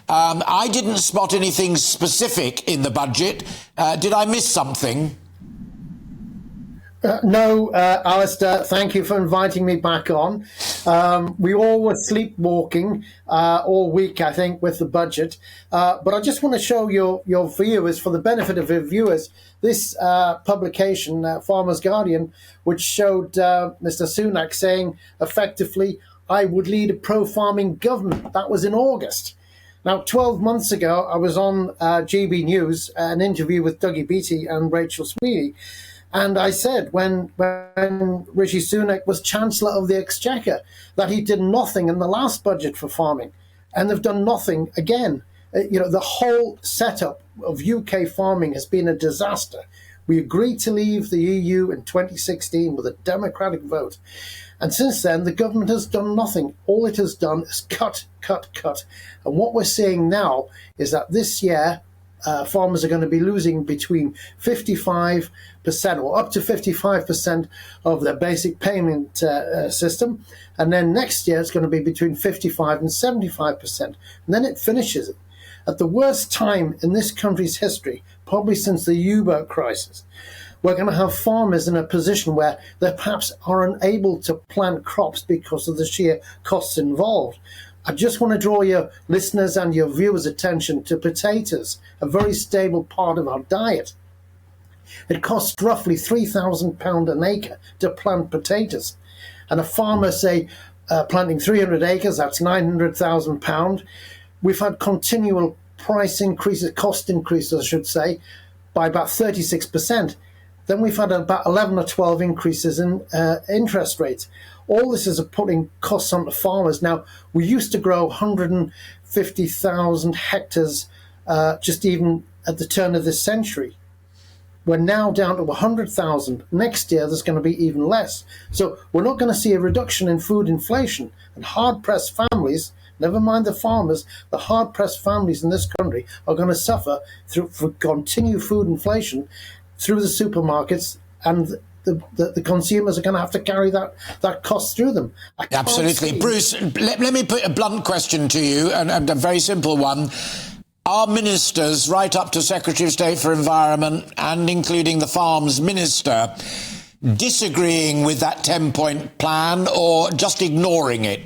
I didn't spot anything specific in the budget. Did I miss something? No, Alistair, thank you for inviting me back on. We all were sleepwalking all week, I think, with the budget. But I just want to show your viewers, for the benefit of your viewers, this publication, Farmer's Guardian, which showed Mr. Sunak saying, effectively, I would lead a pro-farming government. That was in August. Now, 12 months ago, I was on GBNews, an interview with Dougie Beattie and Rachel Smealy. And I said, when Rishi Sunak was Chancellor of the Exchequer, that he did nothing in the last budget for farming. And they've done nothing again. The whole setup of UK farming has been a disaster. We agreed to leave the EU in 2016 with a democratic vote. And since then, the government has done nothing. All it has done is cut, cut, cut. And what we're seeing now is that this year, farmers are going to be losing between 55% or up to 55% of their basic payment system. And then next year, it's going to be between 55 and 75%. And then it finishes at the worst time in this country's history, probably since the U-boat crisis. We're going to have farmers in a position where they perhaps are unable to plant crops because of the sheer costs involved. I just want to draw your listeners and your viewers' attention to potatoes, a very stable part of our diet. It costs roughly £3,000 an acre to plant potatoes. And a farmer, say, planting 300 acres, that's £900,000. We've had continual price increases, cost increases, I should say, by about 36%. Then we've had about 11 or 12 increases in interest rates. All this is putting costs on the farmers. Now, we used to grow 150,000 hectares just even at the turn of this century. We're now down to 100,000. Next year, there's going to be even less. So we're not going to see a reduction in food inflation. And hard-pressed families, never mind the farmers, the hard-pressed families in this country are going to suffer for continued food inflation through the supermarkets, and the consumers are going to have to carry that cost through them. Absolutely. Bruce, let me put a blunt question to you, and a very simple one. Are ministers, right up to Secretary of State for Environment and including the Farms Minister, disagreeing with that 10-point plan or just ignoring it?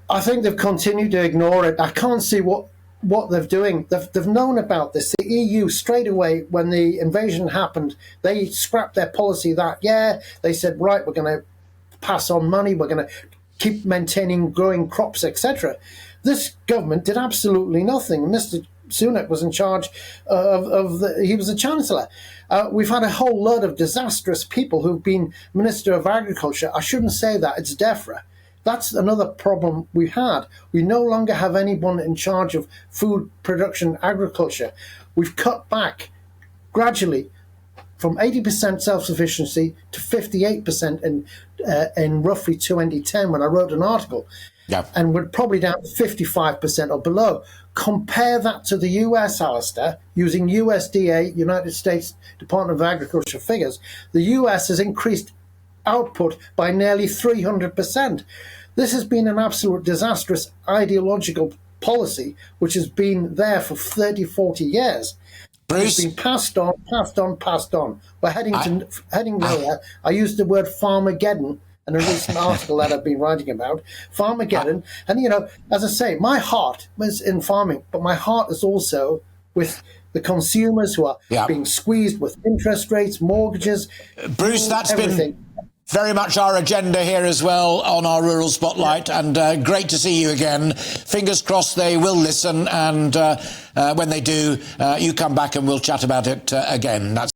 I think they've continued to ignore it. I can't see what they're doing. They've known about this. The EU, straight away, when the invasion happened, they scrapped their policy that year. They said, right, we're going to pass on money, we're going to keep maintaining growing crops, etc. This government did absolutely nothing. Mr. Sunak was in charge he was a chancellor. We've had a whole lot of disastrous people who've been Minister of Agriculture. I shouldn't say that, it's DEFRA. That's another problem we had. We no longer have anyone in charge of food production agriculture. We've cut back gradually from 80% self-sufficiency to 58% in roughly 2010 when I wrote an article. Yeah. And we're probably down to 55% or below. Compare that to the US, Alistair, using USDA, United States Department of Agriculture figures. The US has increased output by nearly 300%. This has been an absolute disastrous ideological policy which has been there for 30, 40 years. Bruce? It's been passed on. We're heading nowhere. I used the word Farmageddon in a recent article that I've been writing about. Farmageddon. And, as I say, my heart was in farming, but my heart is also with the consumers who are being squeezed with interest rates, mortgages. Bruce, that's everything. Been very much our agenda here as well on our Rural Spotlight, and great to see you again. Fingers crossed they will listen, and when they do, you come back and we'll chat about it again. That's